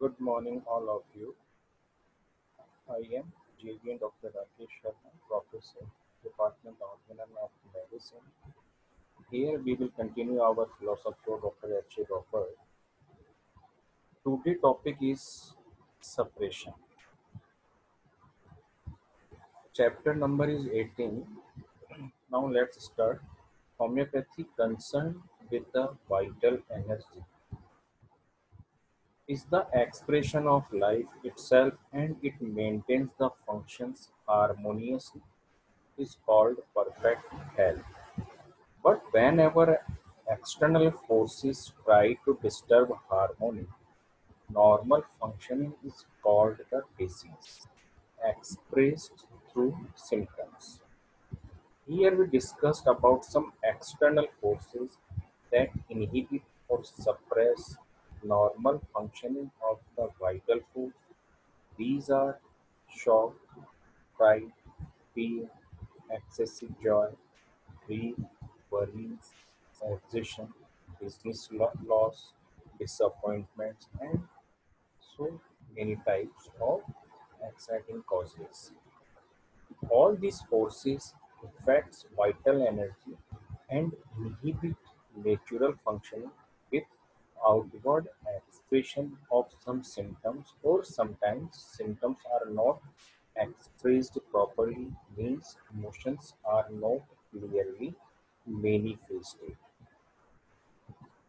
Good morning, all of you. I am JVN Dr. Rakesh Sharma, Professor, Department Organ of Medicine. Here we will continue our philosophy of Dr. H. A. Robert. Today topic is suppression. Chapter number is 18. Now let's start. Homeopathy concerned with the vital energy is the expression of life itself and it maintains the functions harmoniously is called perfect health. But whenever external forces try to disturb harmony, normal functioning is called the disease, expressed through symptoms. Here we discussed about some external forces that inhibit or suppress normal functioning of the vital force. These are shock, pride, fear, excessive joy, grief, worries, exhaustion, loss, disappointments, and so many types of exciting causes. All these forces affects vital energy and inhibit natural functioning with outward expression of some symptoms, or sometimes symptoms are not expressed properly, means emotions are not clearly manifested.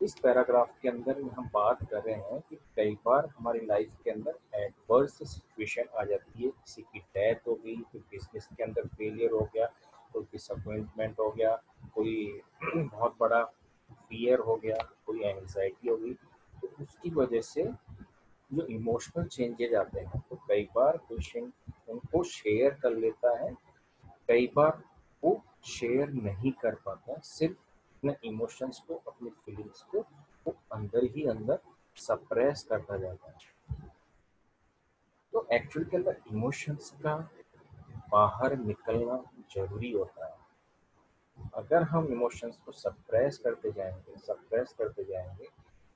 इस paragraph के अंदर हम बात कर रहे हैं कि कई बार हमारी लाइफ के अंदर एडवर्स सिचुएशन आ जाती है, किसी की डेथ हो गई, कोई बिजनेस के अंदर फेलियर हो गया, कोई डिसअपॉइंटमेंट हो गया, कोई बहुत बड़ा फियर हो गया, कोई एंजाइटी हो गई, तो उसकी वजह से जो इमोशनल चेंजेज आते हैं तो कई बार पेशेंट उनको शेयर कर लेता है, कई बार वो शेयर नहीं कर पाता, सिर्फ अपने इमोशंस को, अपनी फीलिंग्स को वो अंदर ही अंदर सप्रेस करता जाता है। तो एक्चुअली के अंदर इमोशंस का बाहर निकलना जरूरी होता है। अगर हम इमोशंस को सप्रेस करते जाएंगे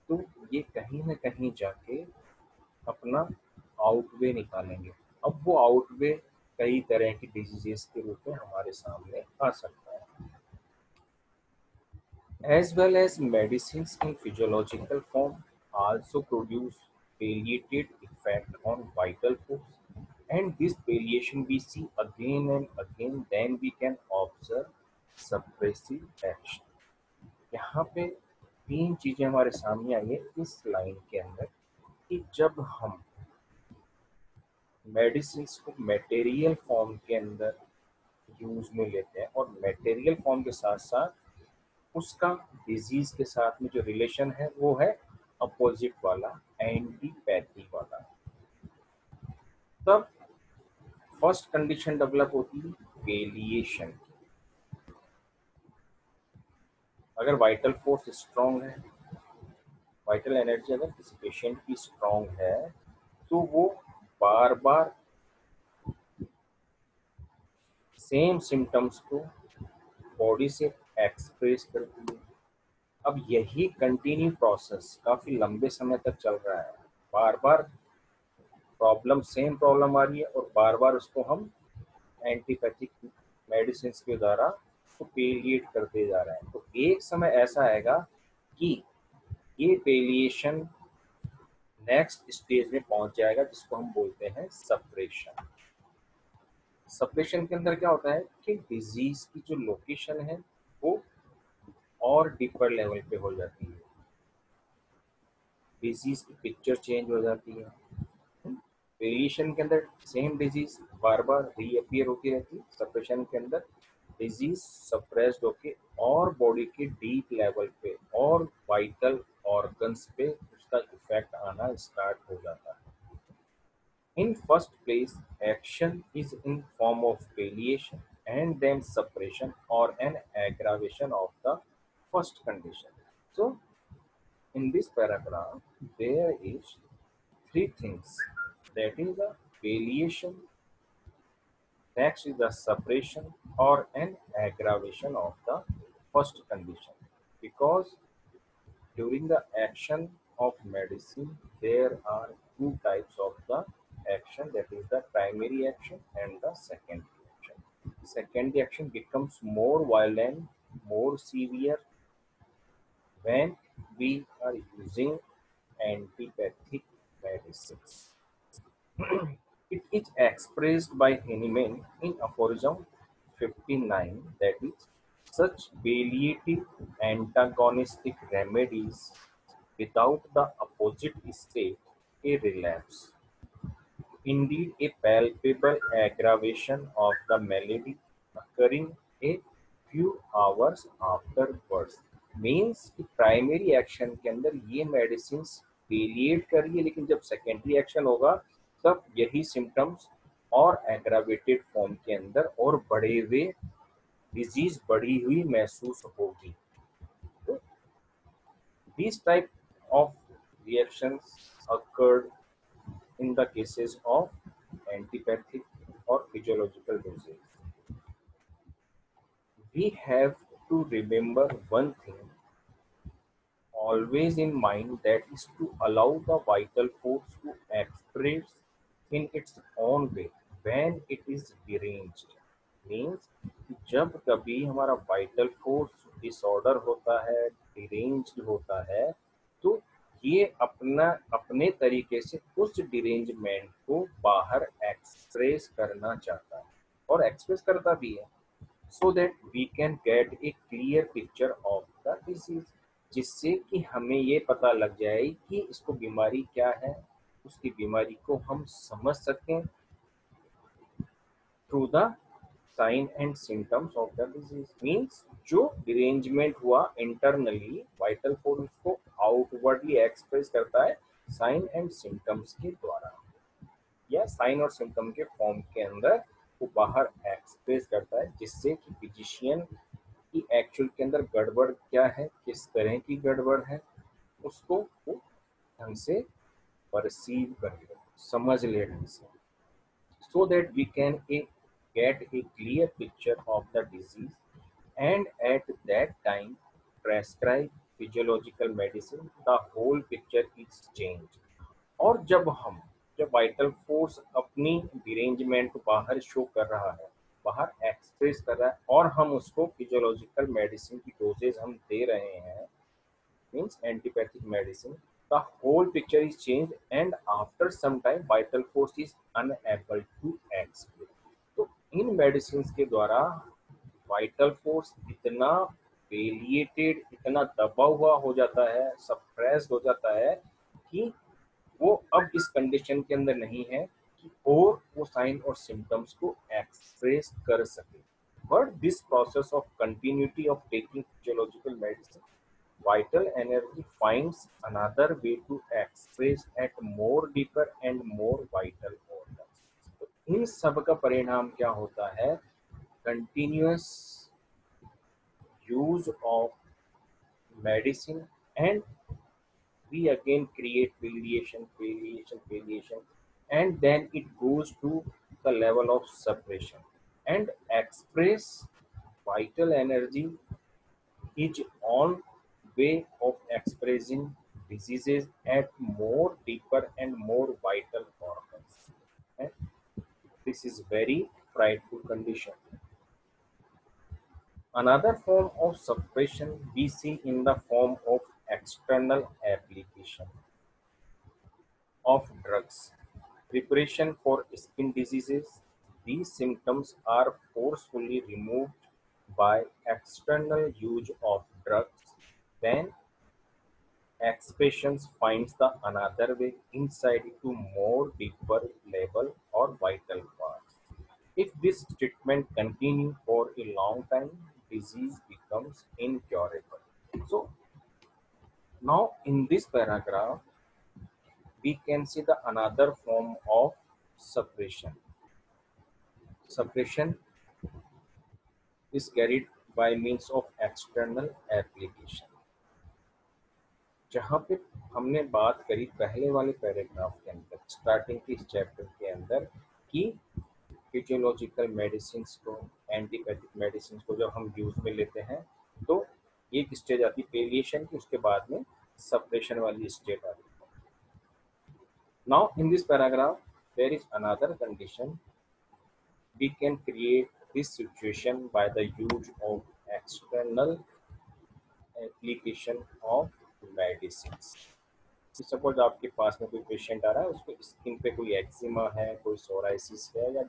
तो ये कहीं ना कहीं जाके अपना आउटवे निकालेंगे। अब वो आउटवे कई तरह की डिजीजेस के रूप में हमारे सामने आ सकता है। As well as medicines in physiological form also produce palliative effect on vital force, and this palliation we see again and again, then we can observe suppressive action। यहाँ पे तीन चीजें हमारे सामने आई है इस लाइन के अंदर कि जब हम मेडिसिन को मटेरियल फॉर्म के अंदर यूज में लेते हैं और मटेरियल फॉर्म के साथ साथ उसका डिजीज के साथ में जो रिलेशन है वो है अपोजिट वाला, एंटीपैथी वाला, तब फर्स्ट कंडीशन डेवलप होती है वेलिएशन। अगर वाइटल फोर्स स्ट्रांग है, वाइटल एनर्जी अगर किसी पेशेंट की स्ट्रांग है तो वो बार बार सेम सिम्टम्स को बॉडी से एक्सप्रेस करती है। अब यही कंटिन्यू प्रोसेस काफी लंबे समय तक चल रहा है, बार बार सेम प्रॉब्लम आ रही है और बार बार उसको हम एंटीपैथिक मेडिसिन के द्वारा उसको पेलिएट करते जा रहे हैं। तो एक समय ऐसा आएगा कि ये पेलिएशन नेक्स्ट स्टेज में पहुंच जाएगा जिसको हम बोलते हैं सप्रेशन। सप्रेशन के अंदर क्या होता है कि डिजीज की जो लोकेशन है वो और डीपर लेवल पे हो जाती है, डिजीज की पिक्चर चेंज हो जाती है। वेरिएशन के अंदर सेम डिजीज बार बार रीअपियर होती रहती है, सप्रेशन के अंदर डिजीज सप्रेस्ड होके और बॉडी के डीप लेवल पे और वाइटल ऑर्गन्स पे उसका इफेक्ट आना स्टार्ट हो जाता है। In first place, action is in form of palliation and then suppression or an aggravation of the first condition. So, in this paragraph, there is three things. That is the palliation, next is the suppression or an aggravation of the first condition. Because during the action of medicine, there are two primary action and the secondary action. Secondary action becomes more violent, more severe when we are using antipathic medicines. It is expressed by Hahnemann in aphorism 59, that is, such palliative antagonistic remedies without the opposite state, a relapse. Indeed, a palpable aggravation of the malady occurring a few hours afterwards. Means कि primary action के अंदर ये medicine पेलिएट कर रही है, लेकिन जब secondary action होगा तब यही सिम्टम्स और एग्रावेटेड फॉर्म के अंदर और बढ़े हुए डिजीज बढ़ी हुई महसूस होगी. तो these type of reactions occurred in the cases of antipathic or physiological disease. We have to remember one thing always in mind, that is to allow the vital force to express in its own way when it is deranged. Means जब कभी हमारा vital force disorder होता है, deranged होता है, तो ये अपना अपने तरीके से उस डिरेंजमेंट को बाहर एक्सप्रेस करना चाहता है और एक्सप्रेस करता भी है, so that we can get a clear picture of the disease, जिससे कि हमें ये पता लग जाए कि इसको बीमारी क्या है, उसकी बीमारी को हम समझ सकें through the sign and symptoms of the disease. Means जो डिरेंजमेंट हुआ इंटरनली, वाइटल फोर्स को आउटवर्डली एक्सप्रेस करता है साइन एंड सिम्टम्स के द्वारा, या साइन और सिम्टम के फॉर्म के अंदर वो बाहर एक्सप्रेस करता है, जिससे कि फिजिशियन की एक्चुअल के अंदर गड़बड़ क्या है, किस तरह की गड़बड़ है, उसको वो ढंग से परसीव कर ले, समझ ले ढंग से, so that we can get a clear picture of the disease and at that time prescribe physiological medicine. The whole picture is changed. और जब वाइटल फोर्स अपनी डिरेंजमेंट को बाहर शो कर रहा है, बाहर एक्सप्रेस कर रहा है, और हम उसको फिजियोलॉजिकल मेडिसिन की डोजेज हम दे रहे हैं, means antipathic medicine, the whole picture is changed and after some time vital force is unable to express. तो इन मेडिसिन के द्वारा वाइटल फोर्स इतना वेलिएटेड, इतना दबा हुआ हो जाता है, सप्रेस्ड हो जाता है कि वो अब इस कंडीशन के अंदर नहीं है कि और वो साइन और सिम्टम्स को एक्सप्रेस कर सके. But this process of continuity of taking physiological medicine, vital energy finds another way to express at more deeper and more vital organs. तो इन सब का परिणाम क्या होता है? Continuous use of medicine, and we again create palliation, and then it goes to the level of suppression and express vital energy his own way of expressing diseases at more deeper and more vital organs. And this is very frightful condition. Another form of suppression we see in the form of external application of drugs. Preparation for skin diseases. These symptoms are forcefully removed by external use of drugs. Then expressions finds the another way inside to more deeper level or vital parts. If this treatment continues for a long time, disease becomes incurable. So now in this paragraph, we can see the another form of suppression. Suppression is carried by means of external application. जहाँ पे हमने बात करी पहले वाले paragraph के अंदर, starting के इस चैप्टर के अंदर, कि फिजियोलॉजिकल मेडिसिन को, एंटीपैथिक मेडिसिन को जब हम यूज में लेते हैं तो एक स्टेज आती है पेलिएशन की, उसके बाद में सप्रेशन वाली स्टेज आती है. Now in this paragraph there is another condition. We can create this situation by the use of external application of medicines. Suppose आपके पास में कोई पेशेंट आ रहा है, उसको स्किन पे कोई एक्जिमा है, कोई सोराइसिस है, या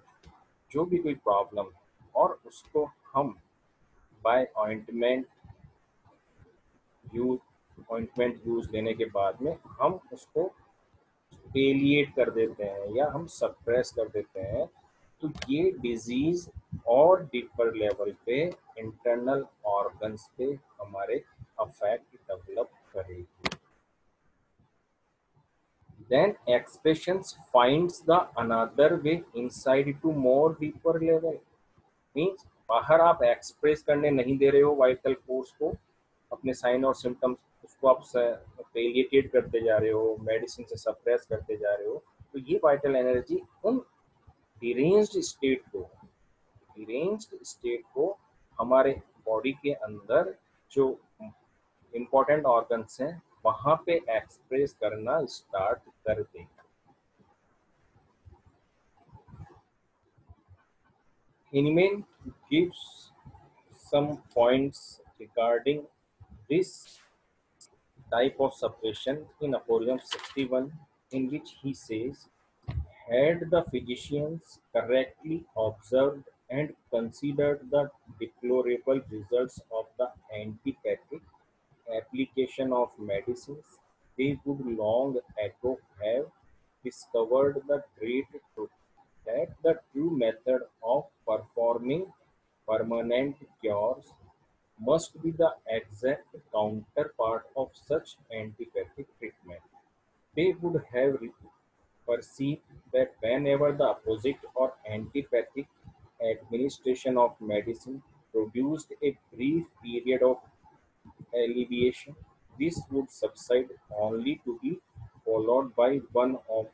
जो भी कोई प्रॉब्लम है, और उसको हम बाय ऑइंटमेंट यूज लेने के बाद में हम उसको पेलिएट कर देते हैं या हम सप्रेस कर देते हैं, तो ये डिजीज और डीपर लेवल पे इंटरनल ऑर्गन्स पे हमारे अफेक्ट डेवलप करेगी. Then expressions finds the another way inside to more deeper level. Means बाहर आप एक्सप्रेस करने नहीं दे रहे हो वाइटल फोर्स को, अपने साइन और सिम्टम्स उसको आप पेलिएटेड करते जा रहे हो, मेडिसिन से सप्रेस करते जा रहे हो, तो ये वाइटल एनर्जी उन डिरेंज्ड स्टेट को हमारे बॉडी के अंदर जो इम्पोर्टेंट ऑर्गन्स हैं वहाँ पे एक्सप्रेस करना स्टार्ट कर देगा. Hahnemann gives some points regarding this type of suppression in Aphorism 61, in which he says, had the physicians correctly observed and considered the deplorable results of the antipathic application of medicines, they would long ago have discovered the great truth that the true method of performing permanent cures must be the exact counterpart of such antipathic treatment. They would have perceived that whenever the opposite or antipathic administration of medicine produced a brief period of alleviation, this would subside only to be followed by one of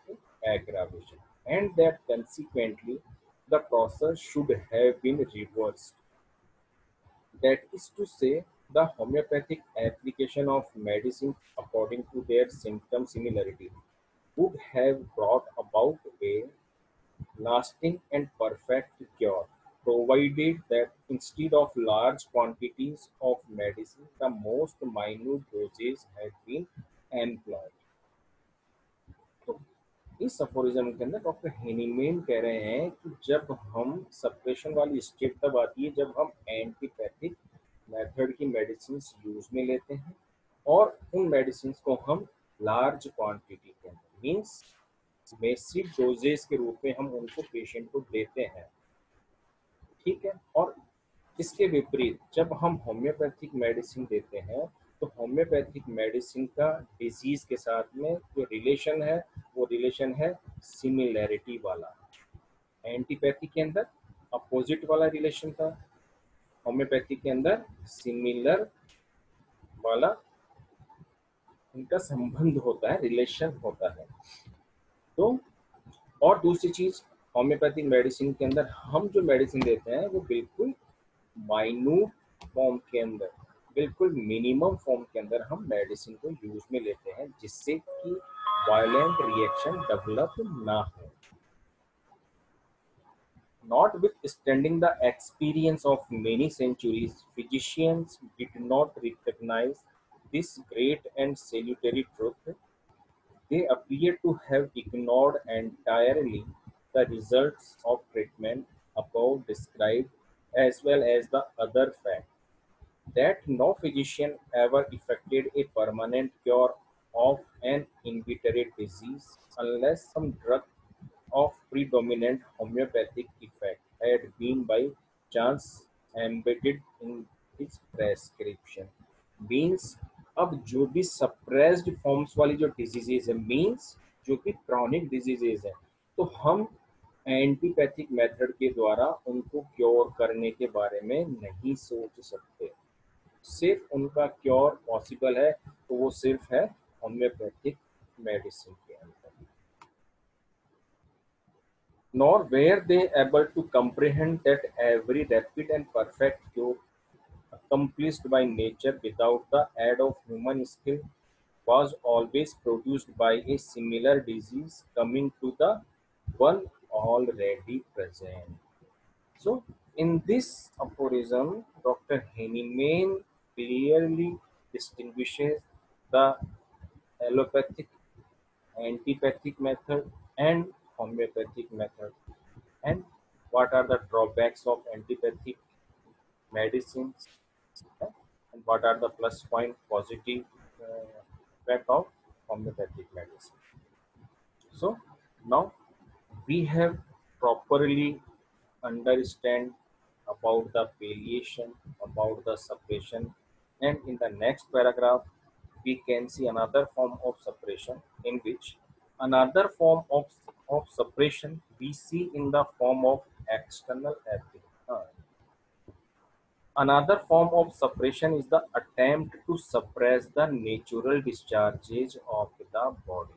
aggravation, and that consequently the process should have been reversed. That is to say, the homeopathic application of medicine according to their symptom similarity would have brought about a lasting and perfect cure, provided that instead of large quantities of medicine, the most minute doses had been employed. तो इस aphorism के अंदर doctor हेनीमेन कह रहे हैं कि जब हम सप्रेशन वाली स्टेट तब आती है जब हम एंटीपैथिक मेथड की मेडिसिन यूज में लेते हैं और उन मेडिसिन को हम लार्ज क्वांटिटी के अंदर मीन्स बेसिक डोजेस के रूप में हम उनको पेशेंट को देते हैं. ठीक है. और इसके विपरीत जब हम होम्योपैथिक मेडिसिन देते हैं तो होम्योपैथिक मेडिसिन का डिजीज के साथ में जो रिलेशन है वो रिलेशन है सिमिलैरिटी वाला. एंटीपैथिक के अंदर अपोजिट वाला रिलेशन था, होम्योपैथिक के अंदर सिमिलर वाला उनका संबंध होता है, रिलेशन होता है. तो और दूसरी चीज, होम्योपैथिक मेडिसिन के अंदर हम जो मेडिसिन देते हैं वो बिल्कुल माइन्यूट फॉर्म के अंदर, बिल्कुल मिनिमम फॉर्म के अंदर हम मेडिसिन को यूज में लेते हैं जिससे कि वायलेंट रिएक्शन डेवलप ना हो. Notwithstanding the experience of many centuries, physicians did not recognize this great and salutary truth. They appear to have ignored entirely the results of treatment above described, as well as the other fact that no physician ever effected a permanent cure of an inveterate disease unless some drug of predominant homeopathic effect had been by chance embedded in his prescription. Means अब जो भी suppressed forms वाली जो diseases है, means जो कि chronic diseases है, तो हम एंटीपैथिक मेथड के द्वारा उनको क्योर करने के बारे में नहीं सोच सकते. सिर्फ उनका क्योर पॉसिबल है तो वो सिर्फ है होम्योपैथिक मेडिसिन के अंदर. Nor were they able to comprehend that every rapid and perfect cure accomplished by nature without the aid of human skill was always produced by a similar disease coming to the one already present. So, in this aphorism, Dr. Hahnemann clearly distinguishes the allopathic, antipathic method, and homeopathic method, and what are the drawbacks of antipathic medicines, eh, and what are the plus point positive effect of homeopathic medicine. So, now we have properly understand about the palliation, about the suppression, and in the next paragraph we can see another form of suppression, in which another form of suppression we see in the form of external ethics. Another form of suppression is the attempt to suppress the natural discharges of the body.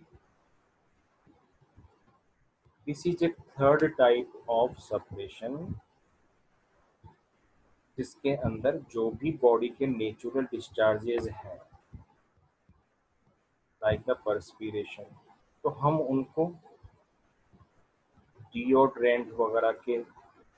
This is a third type of suppression, जिसके अंदर जो भी body के natural discharges हैं, like the पर्सपीरेशन, तो हम उनको deodorant वगैरह के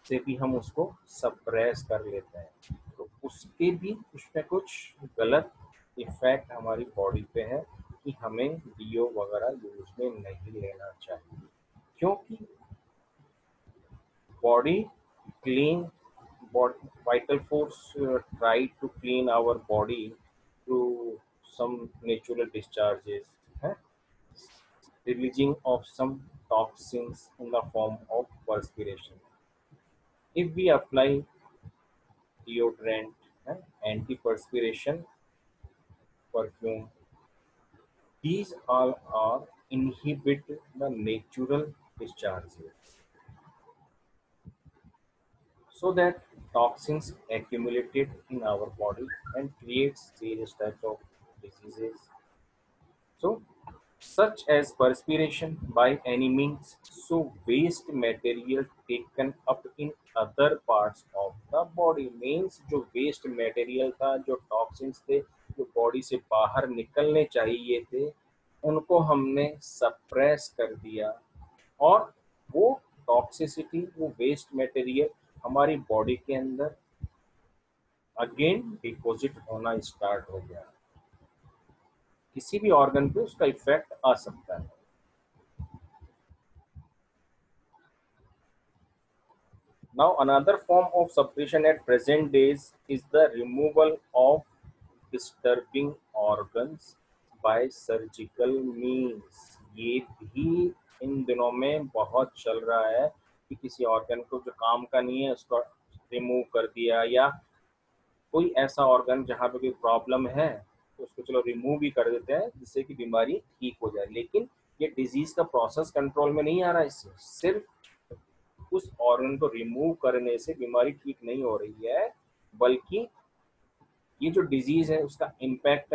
से भी हम उसको सप्रेस कर लेते हैं, तो उसके भी कुछ ना कुछ गलत इफेक्ट हमारी बॉडी पे है कि हमें डीओ वगैरह यूज में नहीं लेना चाहिए, क्योंकि body clean vital force try to clean our body through some natural discharges, eh, releasing of some toxins in the form of perspiration. If we apply deodorant, anti-perspiration perfume, these all are inhibit the natural discharges, so that toxins accumulated in our body and creates various types of diseases. So, such as perspiration by any means, so waste material taken up in other parts of the body means जो waste material था, जो toxins थे, जो body से बाहर निकलने चाहिए थे, उनको हमने suppress कर दिया, और वो टॉक्सिसिटी, वो वेस्ट मटेरियल हमारी बॉडी के अंदर अगेन डिपॉजिट होना स्टार्ट हो गया, किसी भी ऑर्गन पे उसका इफेक्ट आ सकता है. Now, another form of suppression at present days is the removal of disturbing organs by surgical means. ये भी इन दिनों में बहुत चल रहा है कि किसी ऑर्गन को जो काम का नहीं है उसको रिमूव कर दिया, या कोई ऐसा ऑर्गन जहाँ पे कोई प्रॉब्लम है तो उसको चलो रिमूव भी कर देते हैं जिससे कि बीमारी ठीक हो जाए, लेकिन ये डिजीज का प्रोसेस कंट्रोल में नहीं आ रहा है. इससे सिर्फ उस ऑर्गन को रिमूव करने से बीमारी ठीक नहीं हो रही है, बल्कि ये जो डिजीज है उसका इम्पैक्ट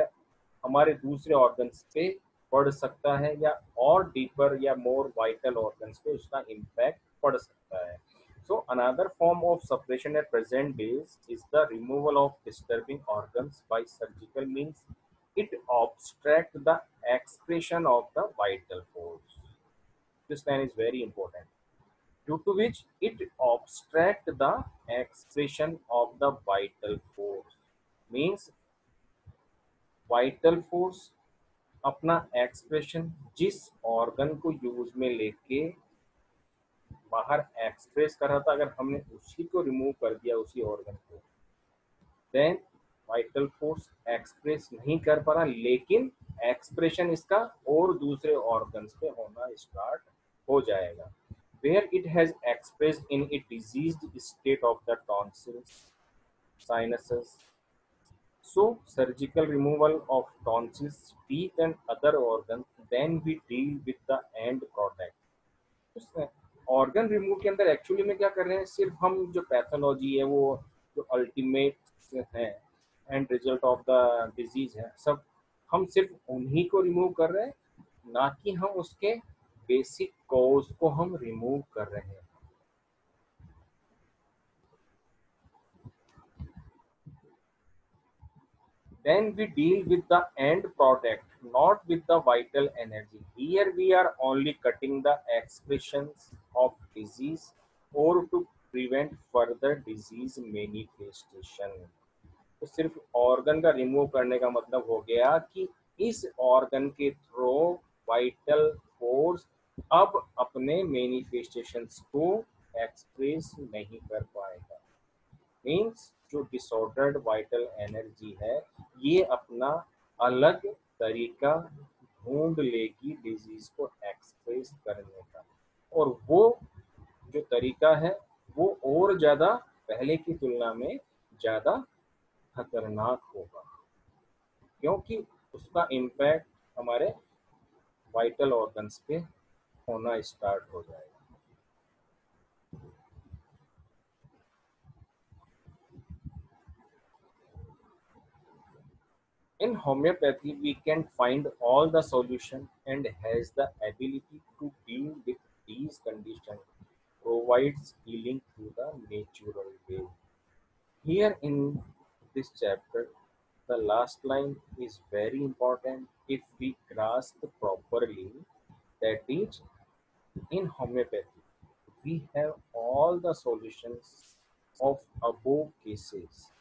हमारे दूसरे ऑर्गन्स पे पड़ सकता है, या और डीपर या मोर वाइटल ऑर्गन्स पे उसका इम्पैक्ट पड़ सकता है. So another form of suppression at present days is the removal of disturbing organs by surgical means. It obstructs the expression of the vital force. This line is very important. Due to which it obstructs the expression of the vital force. Means vital force अपना expression जिस organ को use में लेके बाहर express कर रहा था, अगर हमने उसी को रिमूव कर दिया, उसी ऑर्गन को, देन वाइटल फोर्स एक्सप्रेस नहीं कर पा रहा, लेकिन एक्सप्रेशन इसका और दूसरे ऑर्गन्स पे होना स्टार्ट हो जाएगा. Where it has express in a diseased state of the tonsils, sinuses. So, surgical removal of tonsils, teeth and other organs, then we deal with the end product. Organ remove के अंदर actually में क्या कर रहे हैं, सिर्फ हम जो पैथोलॉजी है, वो जो अल्टीमेट है and result of the disease है, सब हम सिर्फ उन्हीं को रिमूव कर रहे हैं, ना कि हम उसके बेसिक कॉज को हम रिमूव कर रहे हैं. then we deal with the end product, not with the vital energy. Here we are only cutting the expressions of disease or to prevent further disease manifestation. तो सिर्फ ऑर्गन का remove करने का मतलब हो गया कि इस ऑर्गन के थ्रू वाइटल फोर्स अब अपने मैनिफेस्टेशंस को एक्सप्रेस नहीं कर पाएगा। मीन्स जो डिसऑर्डर्ड वाइटल एनर्जी है ये अपना अलग तरीका ढूंढ लेगी डिजीज को एक्सप्रेस करने का, और वो जो तरीका है वो और ज़्यादा पहले की तुलना में ज़्यादा खतरनाक होगा, क्योंकि उसका इम्पैक्ट हमारे वाइटल ऑर्गन्स पे होना स्टार्ट हो जाएगा। In homeopathy, we can find all the solution and has the ability to deal with these conditions, provides healing through the natural way. Here in this chapter, the last line is very important if we grasp properly. That is, in homeopathy, we have all the solutions of above cases.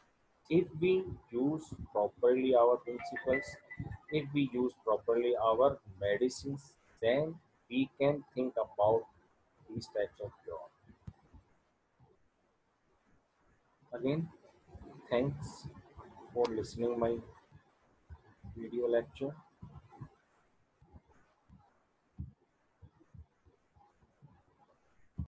If we use properly our principles, if we use properly our medicines, then we can think about these types of cure. Again, thanks for listening my video lecture.